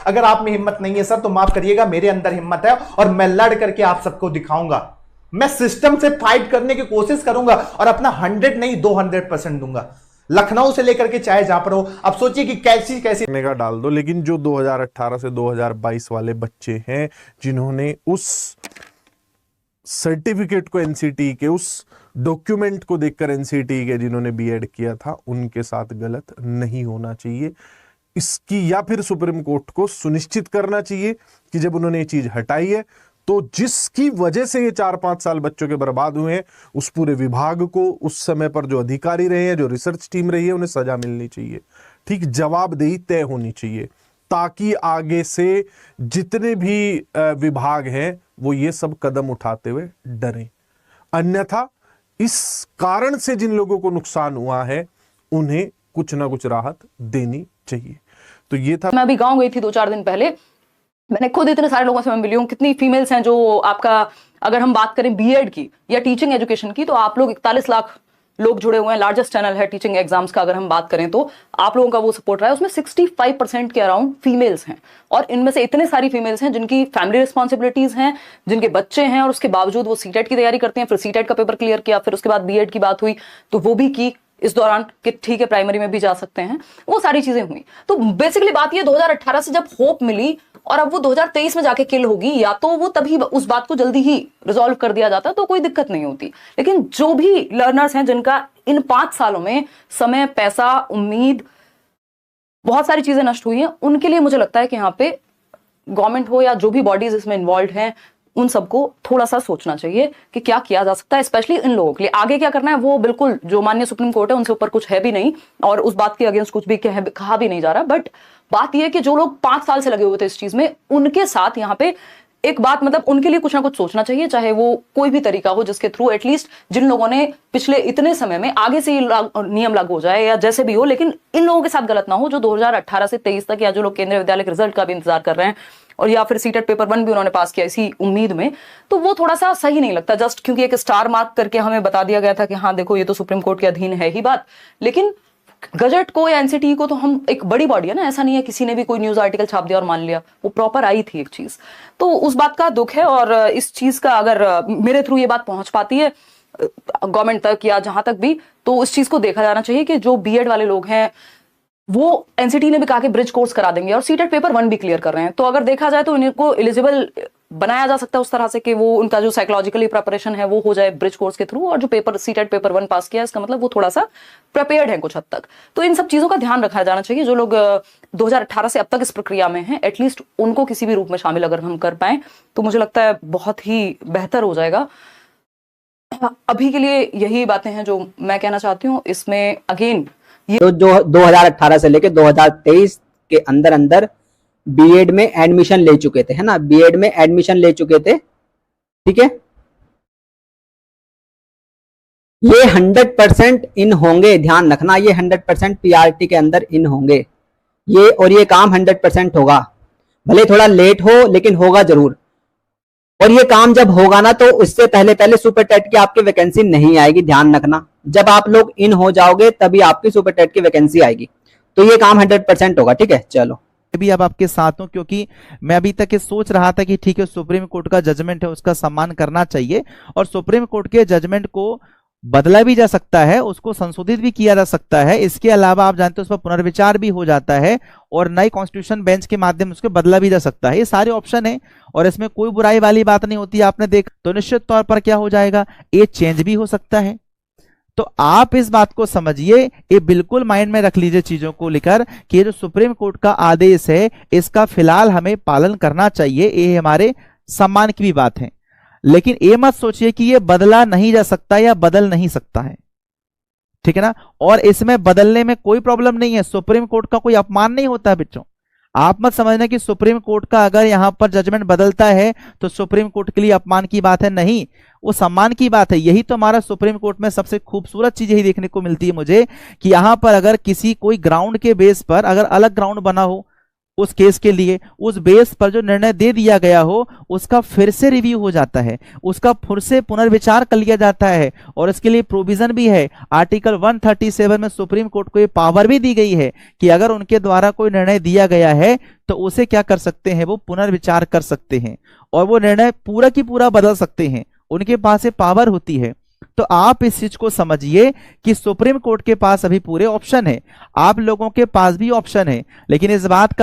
अगर आप में हिम्मत नहीं है सर तो माफ करिएगा, मेरे अंदर हिम्मत है और मैं लड़ करके आप सबको दिखाऊंगा। मैं सिस्टम से फाइट करने की कोशिश करूंगा और अपना 100 नहीं 200% दूंगा, लखनऊ से लेकर के चाहे जहां पर हो। अब सोचिए कि कैसी कैसी का डाल दो, लेकिन जो 2018 से 2022 वाले बच्चे हैं जिन्होंने उस सर्टिफिकेट को एनसीटी के, उस डॉक्यूमेंट को देखकर एनसीटी के जिन्होंने बीएड किया था, उनके साथ गलत नहीं होना चाहिए इसकी, या फिर सुप्रीम कोर्ट को सुनिश्चित करना चाहिए कि जब उन्होंने ये चीज हटाई है तो जिसकी वजह से ये 4-5 साल बच्चों के बर्बाद हुए हैं, उस पूरे विभाग को, उस समय पर जो अधिकारी रहे हैं, जो रिसर्च टीम रही है, उन्हें सजा मिलनी चाहिए। ठीक, जवाबदेही तय होनी चाहिए ताकि आगे से जितने भी विभाग हैं वो ये सब कदम उठाते हुए डरें। अन्यथा इस कारण से जिन लोगों को नुकसान हुआ है उन्हें कुछ ना कुछ राहत देनी चाहिए। तो ये था। मैं अभी गांव गई थी 2-4 दिन पहले, मैंने खुद इतने सारे लोगों से मैं मिली हूँ। कितनी फीमेल्स हैं जो आपका, अगर हम बात करें बीएड की या टीचिंग एजुकेशन की, तो आप लोग 41 लाख लोग जुड़े हुए हैं। लार्जेस्ट चैनल है टीचिंग एग्जाम्स का, अगर हम बात करें तो आप लोगों का वो सपोर्ट रहा है। उसमें 65% के अराउंड फीमेल्स हैं, और इनमें से इतने सारी फीमेल्स हैं जिनकी फैमिली रिस्पॉन्सिबिलिटीज हैं, जिनके बच्चे हैं, और उसके बावजूद वो सीटेट की तैयारी करते हैं। फिर सीटेट का पेपर क्लियर किया, फिर उसके बाद बीएड की बात हुई तो वो भी की इस दौरान कि ठीक है प्राइमरी में भी जा सकते हैं, वो सारी चीजें हुई। तो बेसिकली बात ये 2018 से जब होप मिली और अब वो 2023 में जाके किल होगी, या तो वो तभी उस बात को जल्दी ही रिजॉल्व कर दिया जाता तो कोई दिक्कत नहीं होती। लेकिन जो भी लर्नर्स हैं जिनका इन 5 सालों में समय, पैसा, उम्मीद, बहुत सारी चीजें नष्ट हुई हैं, उनके लिए मुझे लगता है कि यहाँ पे गवर्नमेंट हो या जो भी बॉडीज इसमें इन्वॉल्व हैं, उन सबको थोड़ा सा सोचना चाहिए कि क्या किया जा सकता है, स्पेशली इन लोगों के लिए। आगे क्या करना है वो बिल्कुल जो माननीय सुप्रीम कोर्ट है उनसे ऊपर कुछ है भी नहीं, और उस बात के अगेंस्ट कुछ भी कहा भी नहीं जा रहा। बट बात यह है कि जो लोग 5 साल से लगे हुए थे इस चीज में, उनके साथ यहाँ पे एक बात, मतलब उनके लिए कुछ ना कुछ सोचना चाहिए, चाहे वो कोई भी तरीका हो जिसके थ्रू एटलीस्ट जिन लोगों ने पिछले इतने समय में, आगे से नियम लागू हो जाए या जैसे भी हो, लेकिन इन लोगों के साथ गलत ना हो जो 2018 से 23 तक, या जो लोग केंद्रीय विद्यालय के रिजल्ट का भी इंतजार कर रहे हैं, और या फिर सीटेट पेपर 1 भी उन्होंने पास किया इसी उम्मीद में, तो वो थोड़ा सा सही नहीं लगता। जस्ट क्योंकि एक स्टार मार्क करके हमें बता दिया गया था कि हाँ देखो ये तो सुप्रीम कोर्ट के अधीन है ही बात, लेकिन गजट को या एनसीटी को तो हम, एक बड़ी बॉडी है ना, ऐसा नहीं है किसी ने भी कोई न्यूज आर्टिकल छाप दिया और मान लिया, वो प्रॉपर आई थी एक चीज। तो उस बात का दुख है, और इस चीज का अगर मेरे थ्रू ये बात पहुंच पाती है गवर्नमेंट तक या जहां तक भी, तो उस चीज को देखा जाना चाहिए कि जो बीएड वाले लोग हैं वो एनसीटी ने भी कहा कि ब्रिज कोर्स करा देंगे, और सीटेट पेपर 1 भी क्लियर कर रहे हैं। तो अगर देखा जाए तो इनको एलिजिबल बनाया जा सकता है उस तरह से कि वो उनका जो साइकोलॉजिकली प्रिपरेशन है वो हो जाए ब्रिज कोर्स के थ्रू, और जो पेपर सीटेट पेपर 1 पास किया इसका मतलब वो थोड़ा सा प्रिपेयर्ड है कुछ हद तक। तो इन सब चीजों का ध्यान रखा जाना चाहिए। जो लोग 2018 से अब तक इस प्रक्रिया में हैं, एटलीस्ट उनको किसी भी रूप में शामिल अगर हम कर पाए तो मुझे लगता है बहुत ही बेहतर हो जाएगा। अभी के लिए यही बातें हैं जो मैं कहना चाहती हूँ। इसमें अगेन तो जो 2018 से लेके 2023 के अंदर अंदर बीएड में एडमिशन ले चुके थे, है ना, बीएड में एडमिशन ले चुके थे, ठीक है, ये 100% इन होंगे, ध्यान रखना, ये 100% पीआरटी के अंदर इन होंगे ये, और ये काम 100% होगा, भले थोड़ा लेट हो लेकिन होगा जरूर। और ये काम जब होगा ना तो इससे पहले पहले सुपर टेट की आपकी वैकेंसी नहीं आएगी, ध्यान रखना। जब आप लोग इन हो जाओगे तभी आपकी सुपर टेट की वैकेंसी आएगी, तो ये काम 100% होगा, ठीक है। चलो भी अब आपके साथ हूं, क्योंकि मैं अभी तक ये सोच रहा था कि ठीक है सुप्रीम कोर्ट का जजमेंट है उसका सम्मान करना चाहिए, और सुप्रीम कोर्ट के जजमेंट को बदला भी जा सकता है, उसको संशोधित भी किया जा सकता है। इसके अलावा आप जानते हो उस पर पुनर्विचार भी हो जाता है, और नई कॉन्स्टिट्यूशन बेंच के माध्यम से उसको बदला भी जा सकता है। ये सारे ऑप्शन है और इसमें कोई बुराई वाली बात नहीं होती। आपने देखा तो निश्चित तौर पर क्या हो जाएगा, ये चेंज भी हो सकता है। तो आप इस बात को समझिए, ये बिल्कुल माइंड में रख लीजिए चीजों को लेकर कि ये जो सुप्रीम कोर्ट का आदेश है इसका फिलहाल हमें पालन करना चाहिए, ये हमारे सम्मान की भी बात है। लेकिन ये मत सोचिए कि ये बदला नहीं जा सकता या बदल नहीं सकता है, ठीक है ना। और इसमें बदलने में कोई प्रॉब्लम नहीं है, सुप्रीम कोर्ट का कोई अपमान नहीं होता बच्चों। आप मत समझना कि सुप्रीम कोर्ट का अगर यहां पर जजमेंट बदलता है तो सुप्रीम कोर्ट के लिए अपमान की बात है, नहीं, वो सम्मान की बात है। यही तो हमारा सुप्रीम कोर्ट में सबसे खूबसूरत चीज यही देखने को मिलती है मुझे कि यहां पर अगर किसी कोई ग्राउंड के बेस पर अगर अलग ग्राउंड बना हो, उस केस के लिए, उस बेस पर जो निर्णय दे दिया गया हो उसका फिर से रिव्यू हो जाता है, उसका फिर से पुनर्विचार कर लिया जाता है। और इसके लिए प्रोविजन भी है, आर्टिकल 137 में सुप्रीम कोर्ट को ये पावर भी दी गई है कि अगर उनके द्वारा कोई निर्णय दिया गया है तो उसे क्या कर सकते हैं, वो पुनर्विचार कर सकते हैं और वो निर्णय पूरा की पूरा बदल सकते हैं, उनके पास ये पावर होती है। तो आप इस चीज को समझिए कि सुप्रीम कोर्ट के पास अभी पूरे ऑप्शन है, आप लोगों के पास भी ऑप्शन है, लेकिन इस बात का